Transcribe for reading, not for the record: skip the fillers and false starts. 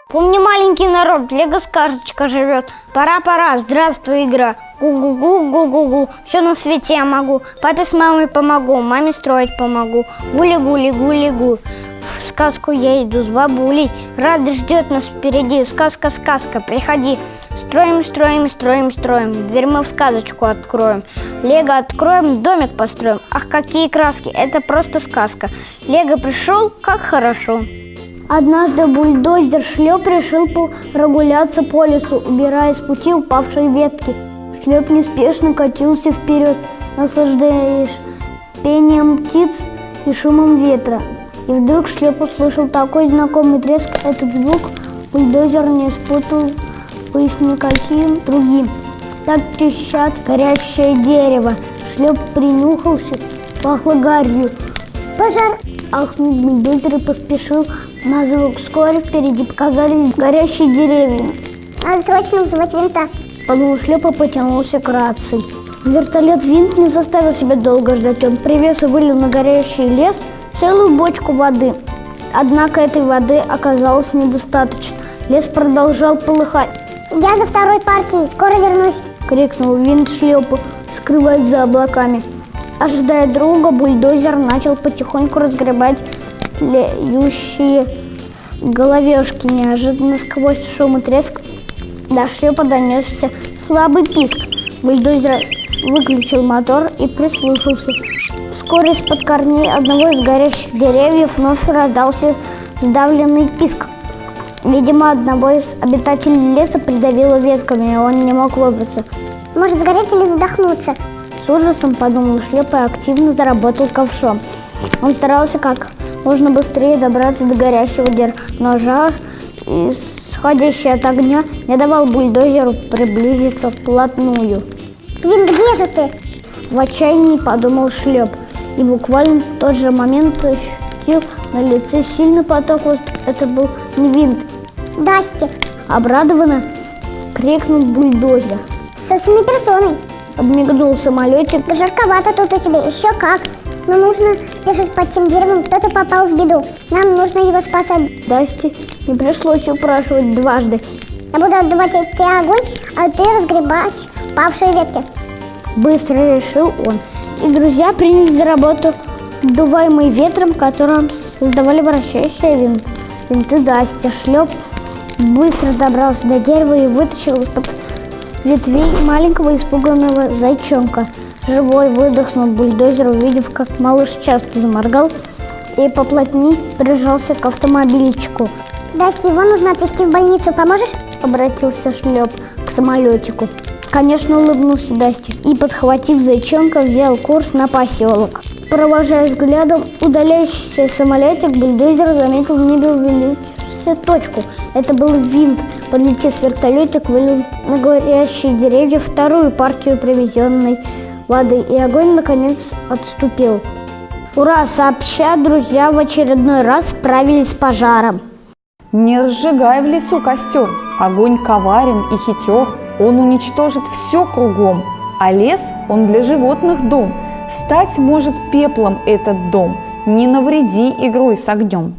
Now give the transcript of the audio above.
Помни, маленький народ, лего-сказочка живет. Пора, здравствуй, игра. Гу-гу-гу-гу-гу-гу. Все на свете я могу. Папе с мамой помогу, маме строить помогу. Гули-гули-гули-гу. В сказку я иду с бабулей. Радость ждет нас впереди. Сказка, приходи. Строим. Дверь мы в сказочку откроем. Лего откроем, домик построим. Ах, какие краски, это просто сказка. Лего пришел, как хорошо. Однажды бульдозер Шлеп решил прогуляться по лесу, убирая с пути упавшие ветки. Шлеп неспешно катился вперед, наслаждаясь пением птиц и шумом ветра. И вдруг Шлеп услышал такой знакомый треск. Этот звук бульдозер не спутал бы с никаким другим. Так трещат горящее дерево. Шлеп принюхался, пахло гарью. «Пожар!» — ахнул бульдозер и поспешил на звук. Вскоре впереди показались горящие деревья. «Надо срочно вызывать винта!» — подумал Шлеп и потянулся к рации. Вертолет Винт не заставил себя долго ждать. Он привез и вылил на горящий лес целую бочку воды. Однако этой воды оказалось недостаточно. Лес продолжал полыхать. «Я за второй партией, скоро вернусь!» — крикнул Винт Шлепу, скрываясь за облаками. Ожидая друга, бульдозер начал потихоньку разгребать тлеющие головешки. Неожиданно сквозь шум и треск до Шлепа донесся слабый писк. Бульдозер выключил мотор и прислушался. Вскоре из-под корней одного из горящих деревьев вновь раздался сдавленный писк. Видимо, одного из обитателей леса придавило ветками, и он не мог выбраться. «Может, сгореть или задохнуться?» С ужасом подумал Шлеп и активно заработал ковшом. Он старался как можно быстрее добраться до горящего дерева, но жар, исходящий от огня, не давал бульдозеру приблизиться вплотную. «Винт, где же ты?» В отчаянии подумал Шлеп, и буквально в тот же момент ощутил на лице сильный поток воздуха. Это был не Винт. «Дасти!» — обрадованно крикнул бульдозер. «Со своей персоной!» — подмигнул самолетик. «Да жарковато тут у тебя, еще как! Но нужно бежать под тем деревом, кто-то попал в беду. Нам нужно его спасать!» Дасти не пришлось упрашивать дважды. «Я буду отдувать от тебя огонь, а ты разгребать павшие ветки!» Быстро решил он. И друзья принялись за работу, вдуваемые ветром, которым создавали вращающие винты Дасти. Шлеп быстро добрался до дерева и вытащил из-под ветвей маленького испуганного зайчонка. Живой выдохнул бульдозер, увидев, как малыш часто заморгал и поплотнее прижался к автомобильчику. «Дасти, его нужно отвезти в больницу, поможешь?» — обратился Шлеп к самолетику. Конечно, улыбнулся Дасти и, подхватив зайчонка, взял курс на поселок. Провожая взглядом удаляющийся самолетик, бульдозер заметил в небе увеличившуюся точку. Это был Винт. Подлетев вертолетик, вылил на горящие деревья вторую партию привезенной воды, и огонь наконец отступил. Ура! Сообща, друзья в очередной раз справились с пожаром. Не разжигай в лесу костер, огонь коварен и хитер, он уничтожит все кругом, а лес, он для животных дом, стать может пеплом этот дом, не навреди игрой с огнем.